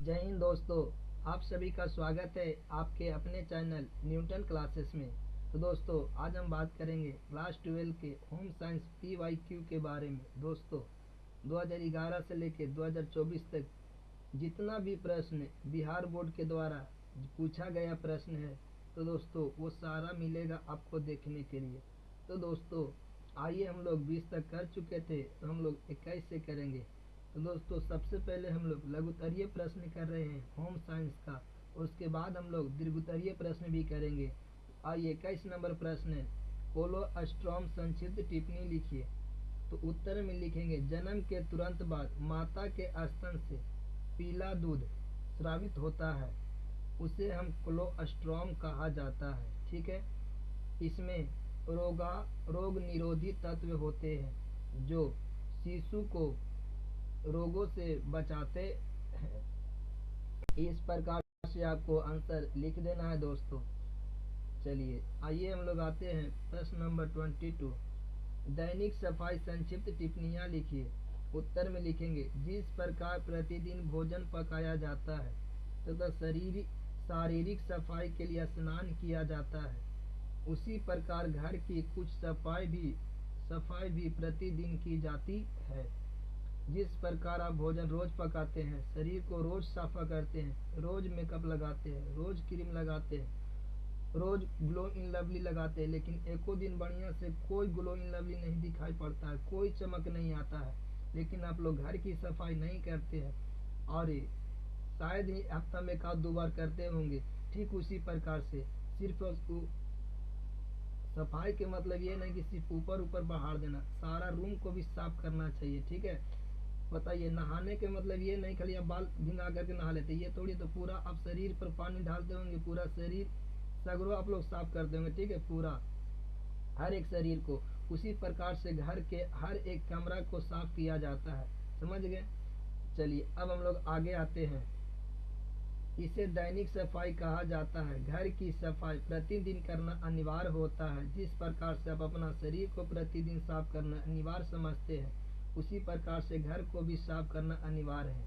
जय हिंद दोस्तों। आप सभी का स्वागत है आपके अपने चैनल न्यूटन क्लासेस में। तो दोस्तों आज हम बात करेंगे क्लास 12 के होम साइंस PYQ के बारे में। दोस्तों 2011 से लेकर 2024 तक जितना भी प्रश्न बिहार बोर्ड के द्वारा पूछा गया प्रश्न है तो दोस्तों वो सारा मिलेगा आपको देखने के लिए। तो दोस्तों आइए, हम लोग 20 तक कर चुके थे तो हम लोग 21 से करेंगे। तो दोस्तों सबसे पहले हम लोग लघुत्तरीय प्रश्न कर रहे हैं होम साइंस का, उसके बाद हम लोग दीर्घोत्तरीय प्रश्न भी करेंगे। आइए 21 नंबर प्रश्न है, कोलोस्ट्रॉम संक्षिप्त टिप्पणी लिखिए। तो उत्तर में लिखेंगे, जन्म के तुरंत बाद माता के स्तन से पीला दूध स्रावित होता है, उसे हम कोलोस्ट्रॉम कहा जाता है। ठीक है, इसमें रोग निरोधी तत्व होते हैं जो शिशु को रोगों से बचाते हैं। इस प्रकार से आपको आंसर लिख देना है दोस्तों। चलिए आइए हम लोग आते हैं प्रश्न नंबर 22, दैनिक सफाई संक्षिप्त टिप्पणियां लिखिए। उत्तर में लिखेंगे, जिस प्रकार प्रतिदिन भोजन पकाया जाता है तथा शारीरिक सफाई के लिए स्नान किया जाता है, उसी प्रकार घर की कुछ सफाई भी प्रतिदिन की जाती है। जिस प्रकार आप भोजन रोज पकाते हैं, शरीर को रोज साफा करते हैं, रोज मेकअप लगाते हैं, रोज क्रीम लगाते हैं, रोज ग्लो इन लवली लगाते हैं, लेकिन एको दिन बढ़िया से कोई ग्लो इन लवली नहीं दिखाई पड़ता है, कोई चमक नहीं आता है, लेकिन आप लोग घर की सफाई नहीं करते हैं और शायद ही हफ्ता में 1-2 बार करते होंगे। ठीक उसी प्रकार से सिर्फ सफाई के मतलब ये नहीं कि सिर्फ ऊपर ऊपर बहार देना, सारा रूम को भी साफ करना चाहिए। ठीक है, बताइए, नहाने के मतलब ये नहीं खाली आप बाल भिंगा करके नहा लेते, ये थोड़ी, तो पूरा आप शरीर पर पानी डालते होंगे, पूरा शरीर सगरो आप लोग साफ करते होंगे। ठीक है, पूरा हर एक शरीर को। उसी प्रकार से घर के हर एक कमरा को साफ किया जाता है। समझ गए? चलिए अब हम लोग आगे आते हैं। इसे दैनिक सफाई कहा जाता है। घर की सफाई प्रतिदिन करना अनिवार्य होता है। जिस प्रकार से आप अपना शरीर को प्रतिदिन साफ करना अनिवार्य समझते हैं, उसी प्रकार से घर को भी साफ करना अनिवार्य है।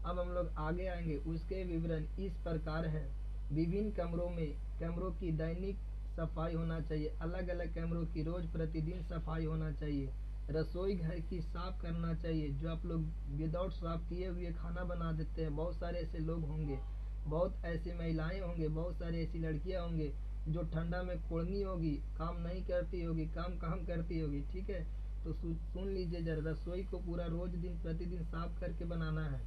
अब हम लोग आगे आएंगे, उसके विवरण इस प्रकार है। विभिन्न कमरों की दैनिक सफाई होना चाहिए, अलग अलग कमरों की रोज प्रतिदिन सफाई होना चाहिए। रसोई घर की साफ करना चाहिए, जो आप लोग विदाउट साफ किए हुए खाना बना देते हैं। बहुत सारे ऐसे लोग होंगे, बहुत ऐसी महिलाएं होंगे, बहुत सारी ऐसी लड़कियां होंगे जो ठंडा में कोड़नी होगी, काम नहीं करती होगी, काम करती होगी। ठीक है, तो सुन लीजिए जरा, रसोई को पूरा रोज दिन प्रतिदिन साफ करके बनाना है।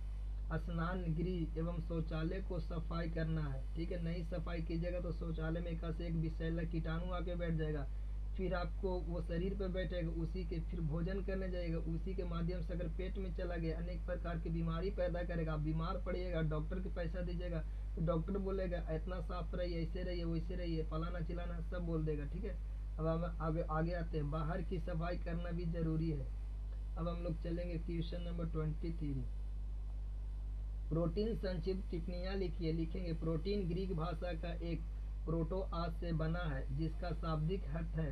स्नान गृह एवं शौचालय को सफाई करना है। ठीक है, नहीं सफाई कीजिएगा तो शौचालय में एक से एक विषैला कीटाणु आके बैठ जाएगा, फिर आपको वो शरीर पर बैठेगा, उसी के फिर भोजन करने जाएगा, उसी के माध्यम से अगर पेट में चला गया अनेक प्रकार की बीमारी पैदा करेगा, आप बीमार पड़िएगा, डॉक्टर के पैसा दीजिएगा तो डॉक्टर बोलेगा इतना साफ रहिए, ऐसे रहिए, वैसे रहिए, फलाना चिलाना सब बोल देगा। ठीक है, अब हम आगे आते हैं, बाहर की सफाई करना भी जरूरी है। अब हम लोग चलेंगे क्वेश्चन नंबर 23, प्रोटीन संक्षिप्त टिप्पणियां लिखिए। लिखेंगे, प्रोटीन ग्रीक भाषा का एक प्रोटो आज से बना है, जिसका शाब्दिक अर्थ है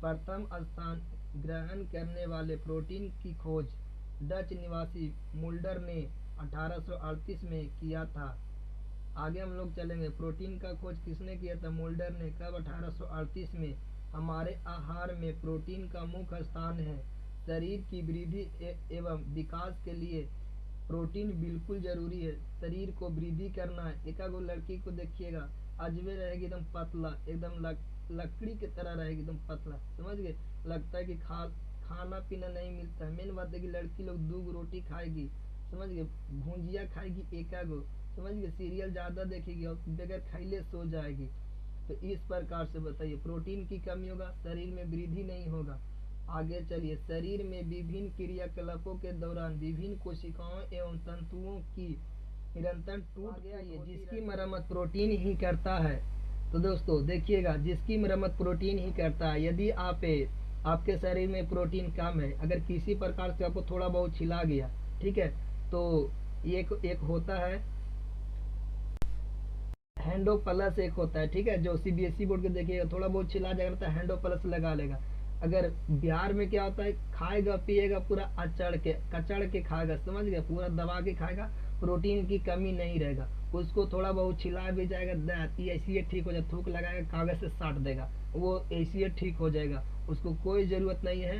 प्रथम स्थान ग्रहण करने वाले। प्रोटीन की खोज डच निवासी मुल्डर ने 1838 में किया था। आगे हम लोग चलेंगे, प्रोटीन का खोज किसने किया था? मुल्डर ने। कब? 1838 में। हमारे आहार में प्रोटीन का मुख्य स्थान है। शरीर की वृद्धि एवं विकास के लिए प्रोटीन बिल्कुल जरूरी है। शरीर को वृद्धि करना है, एक लड़की को देखिएगा अजबे रहेगी, एकदम पतला, एकदम लकड़ी की तरह रहेगी, एकदम पतला। समझ गए? लगता है कि खाना पीना नहीं मिलता है। मेन बात है कि लड़की लोग 2 रोटी खाएगी, समझ गए, भुंजिया खाएगी एकागो, समझ गए, सीरियल ज्यादा देखेगी और बगैर खाइले सो जाएगी। तो इस प्रकार से बताइए, प्रोटीन की कमी होगा, शरीर में वृद्धि नहीं होगा। आगे चलिए, शरीर में विभिन्न क्रियाकलापों के दौरान विभिन्न कोशिकाओं एवं तंतुओं की निरंतर टूट गया, ये जिसकी मरम्मत प्रोटीन ही करता है। तो दोस्तों देखिएगा, जिसकी मरम्मत प्रोटीन ही करता है। यदि आपके शरीर में प्रोटीन कम है, अगर किसी प्रकार से आपको थोड़ा बहुत छिला गया, ठीक है, तो एक होता है हैंडो प्लस, एक होता है, ठीक है, जो CBSE बोर्ड के देखिएगा, थोड़ा बहुत छिला जाएगा तो हैंडो प्लस लगा लेगा। अगर बिहार में क्या होता है, खाएगा पिएगा पूरा अचड़ के कचड़ के खाएगा, समझ गए, पूरा दबा के खाएगा प्रोटीन की कमी नहीं रहेगा। उसको थोड़ा बहुत छिला भी जाएगा, ऐसी ठीक हो जाए, थूक लगाएगा, कागज से साट देगा, वो ऐसी ठीक हो जाएगा। उसको कोई जरूरत नहीं है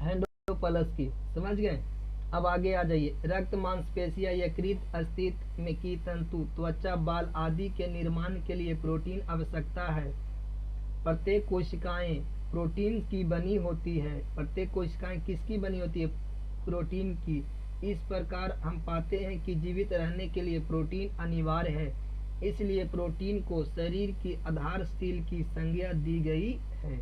हैंडोपलस की। समझ गए? अब आगे आ जाइए। रक्त, मांसपेशियां, यकृत, अस्थित्व में की तंतु, त्वचा, बाल आदि के निर्माण के लिए प्रोटीन आवश्यकता है। प्रत्येक कोशिकाएं प्रोटीन की बनी होती है। प्रत्येक कोशिकाएं किसकी बनी होती है? प्रोटीन की। इस प्रकार हम पाते हैं कि जीवित रहने के लिए प्रोटीन अनिवार्य है, इसलिए प्रोटीन को शरीर की आधारशिला की संज्ञा दी गई है।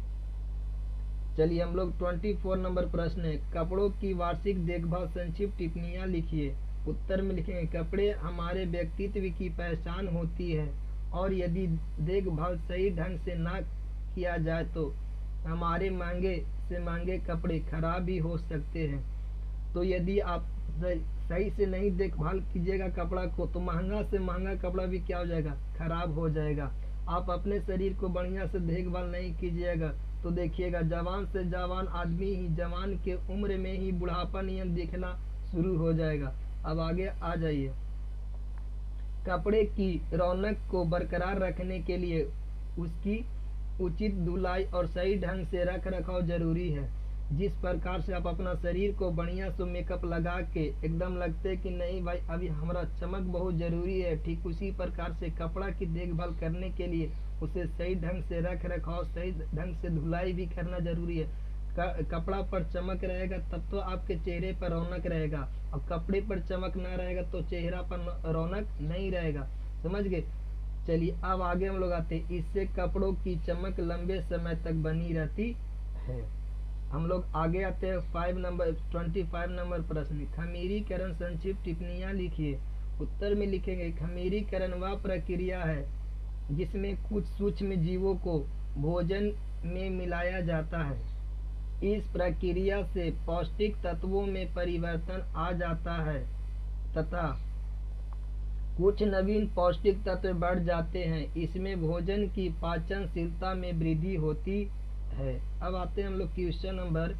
चलिए हम लोग 24 नंबर प्रश्न है, कपड़ों की वार्षिक देखभाल संक्षिप्त टिप्पणियां लिखिए। उत्तर में लिखेंगे, कपड़े हमारे व्यक्तित्व की पहचान होती है और यदि देखभाल सही ढंग से ना किया जाए तो हमारे महंगे से महंगे कपड़े खराब भी हो सकते हैं। तो यदि आप सही से नहीं देखभाल कीजिएगा कपड़ा को तो महंगा से महंगा कपड़ा भी क्या हो जाएगा? खराब हो जाएगा। आप अपने शरीर को बढ़िया से देखभाल नहीं कीजिएगा तो देखिएगा जवान से जवान आदमी ही जवान के उम्र में ही बुढ़ापा नियम दिखना शुरू हो जाएगा। अब आगे आ जाइए। कपड़े की रौनक को बरकरार रखने के लिए उसकी उचित धुलाई और सही ढंग से रख रखाव जरूरी है। जिस प्रकार से आप अपना शरीर को बढ़िया से मेकअप लगा के एकदम लगते कि नहीं भाई अभी हमारा चमक बहुत जरूरी है, ठीक उसी प्रकार से कपड़ा की देखभाल करने के लिए उसे सही ढंग से रख रखाव, सही ढंग से धुलाई भी करना जरूरी है। कपड़ा पर चमक रहेगा तब तो आपके चेहरे पर रौनक रहेगा, और कपड़े पर चमक ना रहेगा तो चेहरा पर रौनक नहीं रहेगा। समझ गए? चलिए अब आगे हम लोग आते हैं, इससे कपड़ों की चमक लंबे समय तक बनी रहती है। हम लोग आगे आते हैं 25 नंबर प्रश्न, खमीरीकरण संक्षिप्त टिप्पणियां लिखिए। उत्तर में लिखेंगे, खमीरीकरण वह प्रक्रिया है जिसमें कुछ सूक्ष्म जीवों को भोजन में मिलाया जाता है। इस प्रक्रिया से पौष्टिक तत्वों में परिवर्तन आ जाता है तथा कुछ नवीन पौष्टिक तत्व बढ़ जाते हैं। इसमें भोजन की पाचनशीलता में वृद्धि होती है। अब आते हैं हम लोग क्वेश्चन नंबर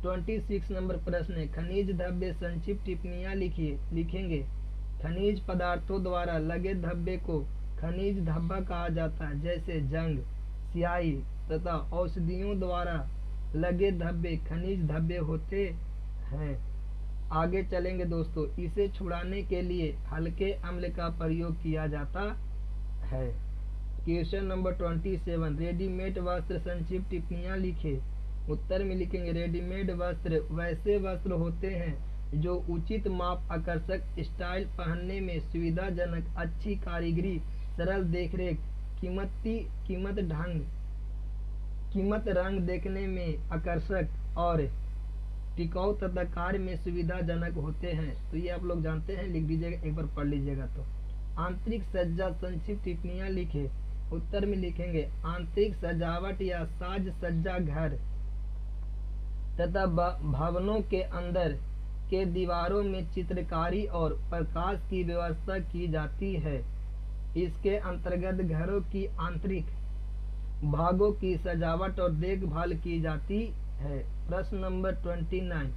26 नंबर प्रश्न है, खनिज धब्बे संक्षिप्त टिप्पणियां लिखेंगे। खनिज पदार्थों द्वारा लगे धब्बे को खनिज धब्बा कहा जाता है, जैसे जंग, स्याही तथा औषधियों द्वारा लगे धब्बे खनिज धब्बे होते हैं। आगे चलेंगे दोस्तों, इसे छुड़ाने के लिए हल्के अम्ल का प्रयोग किया जाता है। क्वेश्चन नंबर 27, रेडीमेड वस्त्र संक्षिप्त टिप्पणियां लिखे। उत्तर में लिखेंगे, रेडीमेड वस्त्र वैसे वस्त्र होते हैं जो उचित माप, आकर्षक स्टाइल, पहनने में सुविधाजनक, अच्छी कारीगरी, सरल देखरेख, कीमत रंग देखने में आकर्षक और टिकाऊ तथा कार्य में सुविधाजनक होते हैं। तो ये आप लोग जानते हैं, लिख दीजिएगा, एक बार पढ़ लीजिएगा। तो आंतरिक सज्जा संक्षिप्त टिप्पणियां लिखे। उत्तर में लिखेंगे, आंतरिक सजावट या साज सज्जा घर तथा भवनों के अंदर के दीवारों में चित्रकारी और प्रकाश की व्यवस्था की जाती है। इसके अंतर्गत घरों की आंतरिक भागों की सजावट और देखभाल की जाती है। प्रश्न नंबर 29,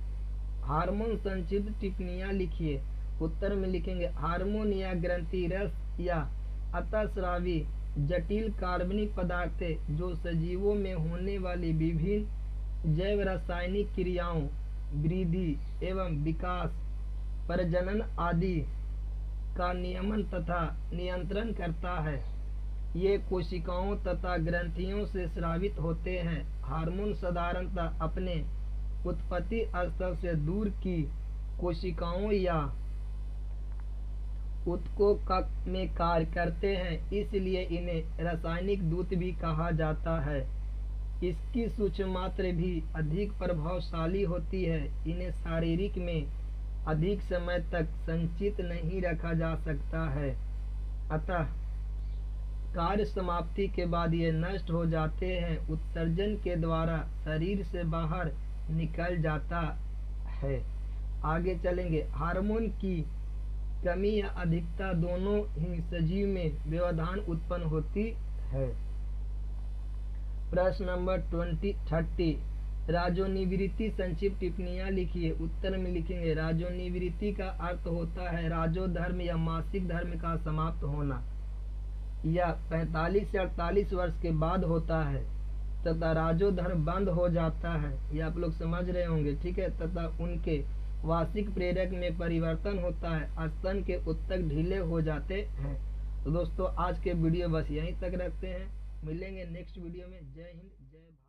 हार्मोन संक्षिप्त टिप्पणियां लिखिए। उत्तर में लिखेंगे, हार्मोन या ग्रंथि रस या अतःस्रावी जटिल कार्बनिक पदार्थ जो सजीवों में होने वाली विभिन्न जैव रासायनिक क्रियाओं, वृद्धि एवं विकास, प्रजनन आदि का नियमन तथा नियंत्रण करता है। ये कोशिकाओं तथा ग्रंथियों से स्रावित होते हैं। हार्मोन साधारणतः अपने उत्पत्ति स्थल से दूर की कोशिकाओं या ऊतकों में कार्य करते हैं, इसलिए इन्हें रासायनिक दूत भी कहा जाता है। इसकी सूक्ष्म मात्रा भी अधिक प्रभावशाली होती है। इन्हें शारीरिक में अधिक समय तक संचित नहीं रखा जा सकता है, अतः कार्य समाप्ति के बाद ये नष्ट हो जाते हैं, उत्सर्जन के द्वारा शरीर से बाहर निकल जाता है। आगे चलेंगे, हार्मोन की कमी या अधिकता दोनों ही सजीव में व्यवधान उत्पन्न होती है। प्रश्न नंबर 30, राजोनिवृत्ति संक्षिप्त टिप्पणियां लिखिए। उत्तर में लिखेंगे राजोनिवृत्ति का अर्थ होता है राजोधर्म या मासिक धर्म का समाप्त होना, या 45 से 48 वर्ष के बाद होता है, तथा राजोधर्म बंद हो जाता है, ये आप लोग समझ रहे होंगे, ठीक है। तथा उनके वार्षिक प्रेरक में परिवर्तन होता है, स्तन के उत्तक ढीले हो जाते हैं। तो दोस्तों आज के वीडियो बस यहीं तक रखते हैं, मिलेंगे नेक्स्ट वीडियो में। जय हिंद, जय भारत।